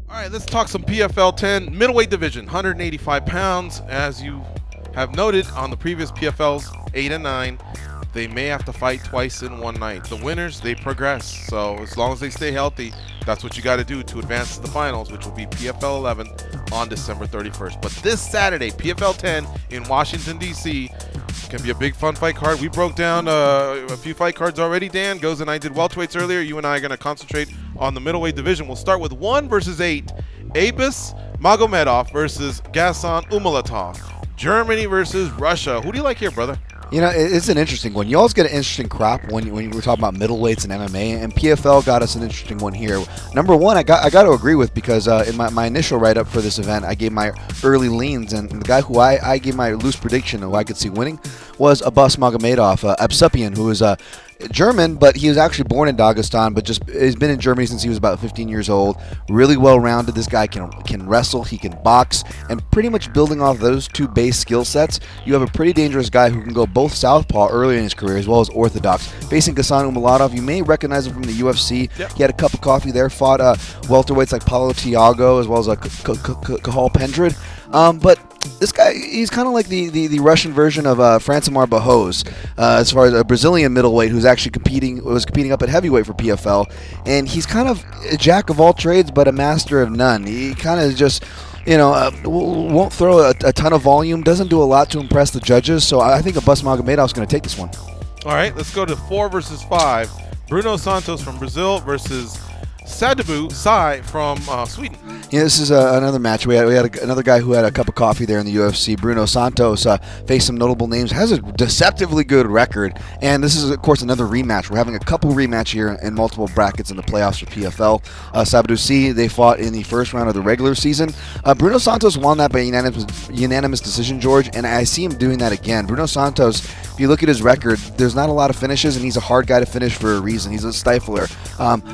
All right, let's talk some PFL 10 middleweight division, 185 pounds. As you have noted on the previous PFLs 8 and 9, they may have to fight twice in one night. The winners, they progress. So as long as they stay healthy, that's what you got to do to advance to the finals, which will be PFL 11 on December 31st. But this Saturday, PFL 10 in Washington, D.C., can be a big fun fight card. We broke down a few fight cards already, Dan. Goes and I did welterweights earlier. You and I are going to concentrate on the middleweight division. We'll start with 1 versus 8. Abus Magomed versus Gaston Oumalata. Germany versus Russia. Who do you like here, brother? You know, it's an interesting one. You always get an interesting crop when we're talking about middleweights and MMA, and PFL got us an interesting one here. Number one, I got to agree with, because in my initial write-up for this event, I gave my early leans, and the guy who I gave my loose prediction of who I could see winning was Abus Magomedov, Absupian, who is German, but he was actually born in Dagestan, but just has been in Germany since he was about 15 years old. Really well-rounded. This guy can wrestle, he can box, and pretty much building off those two base skill sets, you have a pretty dangerous guy who can go both southpaw early in his career as well as orthodox. Facing Gaston Oumalata, you may recognize him from the UFC. Yep. He had a cup of coffee there, fought welterweights like Paulo Tiago as well as Cahal Pendred. But this guy, he's kind of like the Russian version of Francimar Barros, as far as a Brazilian middleweight who's actually was competing up at heavyweight for PFL, and he's kind of a jack of all trades but a master of none. He kind of just, you know, won't throw a ton of volume, doesn't do a lot to impress the judges, so I think Abus Magomedov is going to take this one. All right, let's go to 4 versus 5. Bruno Santos from Brazil versus Sadabu Sai from Sweden. Yeah, this is another match. We had another guy who had a cup of coffee there in the UFC. Bruno Santos faced some notable names, has a deceptively good record, and this is, of course, another rematch. We're having a couple rematch here in multiple brackets in the playoffs for PFL. Sabadu C, they fought in the first round of the regular season. Bruno Santos won that by unanimous decision, George, and I see him doing that again. Bruno Santos, if you look at his record, there's not a lot of finishes, and he's a hard guy to finish for a reason. He's a stifler.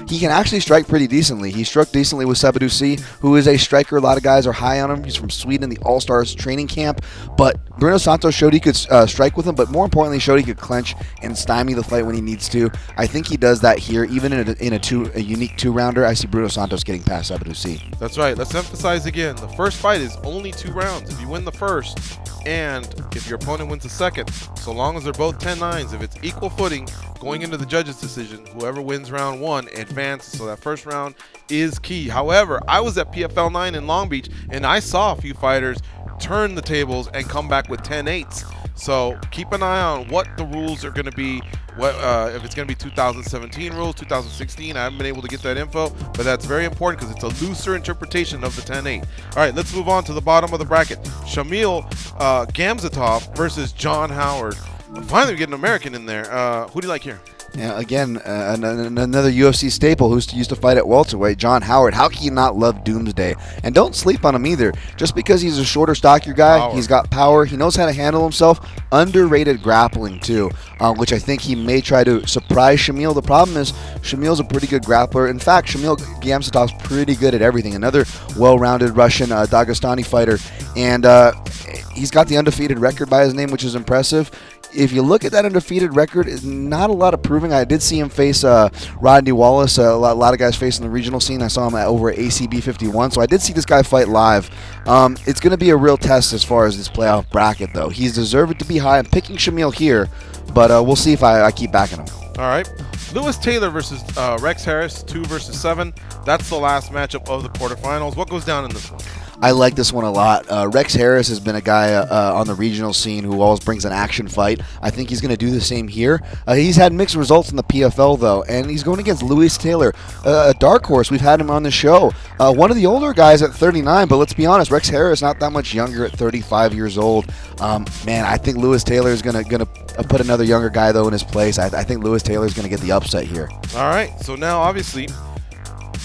He can actually strike pretty decently. He struck decently with Sabadu C, who is a striker. A lot of guys are high on him. He's from Sweden, the All-Stars training camp. But Bruno Santos showed he could strike with him, but more importantly, showed he could clench and stymie the fight when he needs to. I think he does that here, even in a unique two-rounder. I see Bruno Santos getting past Sabadu C. That's right. Let's emphasize again, the first fight is only 2 rounds. If you win the first, and if your opponent wins the second, so long as they're both 10-9s, if it's equal footing going into the judge's decision, whoever wins round 1 advances. So that first round is key. However, I was at PFL 9 in Long Beach, and I saw a few fighters turn the tables and come back with 10-8s. So keep an eye on what the rules are going to be. What if it's going to be 2017 rules, 2016? I haven't been able to get that info, but that's very important because it's a looser interpretation of the 10-8. All right, let's move on to the bottom of the bracket. Shamil Gamzatov versus John Howard. Finally, we get an American in there. Who do you like here? Yeah, again, another UFC staple who used to fight at welterweight, John Howard. How can you not love Doomsday? And don't sleep on him either. Just because he's a shorter, stockier guy, he's got power. He knows how to handle himself. Underrated grappling, too, which I think he may try to surprise Shamil. The problem is Shamil's a pretty good grappler. In fact, Shamil Gamzatov's pretty good at everything. Another well-rounded Russian Dagestani fighter. And he's got the undefeated record by his name, which is impressive. If you look at that undefeated record, it's not a lot of proving. I did see him face Rodney Wallace. A lot of guys facing the regional scene. I saw him over at ACB 51, so I did see this guy fight live. It's going to be a real test as far as this playoff bracket, though. He's deserved to be high. I'm picking Shamil here, but we'll see if I keep backing him. All right. Lewis Taylor versus Rex Harris, 2 versus 7. That's the last matchup of the quarterfinals. What goes down in this one? I like this one a lot. Rex Harris has been a guy on the regional scene who always brings an action fight. I think he's going to do the same here. He's had mixed results in the PFL, though, and he's going against Lewis Taylor, a dark horse. We've had him on the show. One of the older guys at 39, but let's be honest, Rex Harris not that much younger at 35 years old. Man, I think Lewis Taylor is going to put another younger guy, though, in his place. I think Lewis Taylor is going to get the upset here. All right, so now, obviously,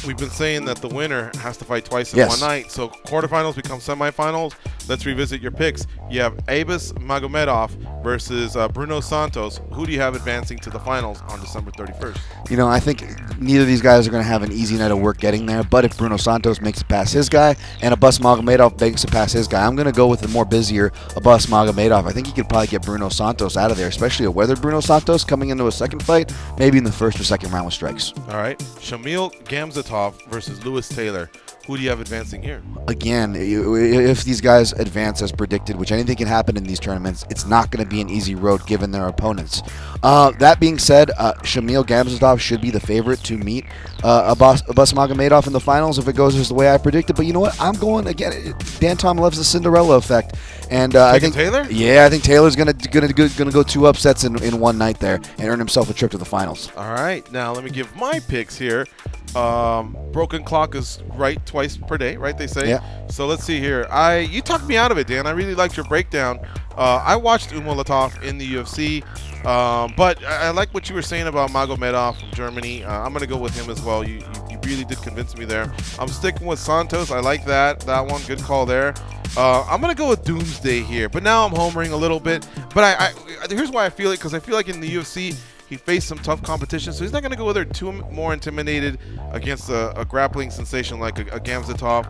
we've been saying that the winner has to fight twice in one night. So quarterfinals become semifinals. let's revisit your picks. You have Abus Magomed versus Bruno Santos. Who do you have advancing to the finals on December 31st? You know, I think neither of these guys are going to have an easy night of work getting there, but if Bruno Santos makes it past his guy and Abus Magomedov makes it past his guy, I'm going to go with the more busier Abus Magomedov. I think he could probably get Bruno Santos out of there, especially a weathered Bruno Santos coming into a second fight, maybe in the first or second round with strikes. All right. Shamil Gamzatov versus Lewis Taylor. Who do you have advancing here? Again, if these guys advance as predicted, which anything can happen in these tournaments, it's not going to be an easy road given their opponents. That being said, Shamil Gamzatov should be the favorite to meet Abus Magomedov in the finals if it goes just the way I predicted. But you know what? I'm going again. Dan Tom loves the Cinderella effect, and I think Taylor. Yeah, I think Taylor's gonna go 2 upsets in one night there and earn himself a trip to the finals. All right. Now let me give my picks here. Broken clock is right twice per day, right? They say. Yeah. So let's see here. You talked me out of it, Dan. I really liked your breakdown. I watched Oumalata in the UFC, but I like what you were saying about Magomedov from Germany. I'm gonna go with him as well. You really did convince me there. I'm sticking with Santos. I like that one. Good call there. I'm gonna go with Doomsday here, but now I'm homering a little bit. But here's why I feel it, because I feel like in the UFC, he faced some tough competition, so he's not going to go there too more intimidated against a grappling sensation like a Gamzatov.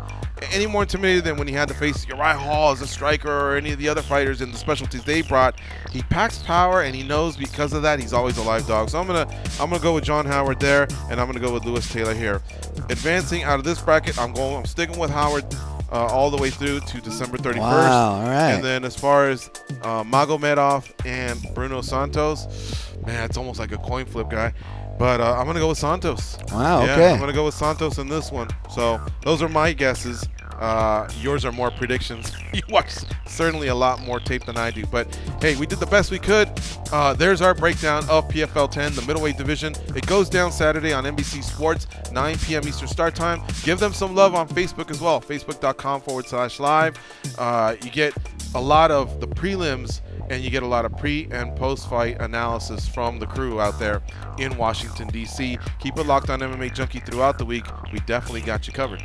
Any more intimidated than when he had to face Uriah Hall as a striker or any of the other fighters in the specialties they brought. He packs power, and he knows because of that he's always a live dog. So I'm gonna go with John Howard there, and I'm gonna go with Lewis Taylor here. Advancing out of this bracket, I'm sticking with Howard all the way through to December 31st. Wow, all right. And then as far as Magomedov and Bruno Santos, man, it's almost like a coin flip, guy. But I'm going to go with Santos. Wow, yeah, okay. I'm going to go with Santos in this one. So those are my guesses. Yours are more predictions. You watch certainly a lot more tape than I do. But, hey, we did the best we could. There's our breakdown of PFL 10, the middleweight division. It goes down Saturday on NBC Sports, 9 p.m. Eastern Start Time. Give them some love on Facebook as well, facebook.com/live. You get a lot of the prelims, and you get a lot of pre- and post-fight analysis from the crew out there in Washington, D.C. Keep it locked on MMA Junkie throughout the week. We definitely got you covered.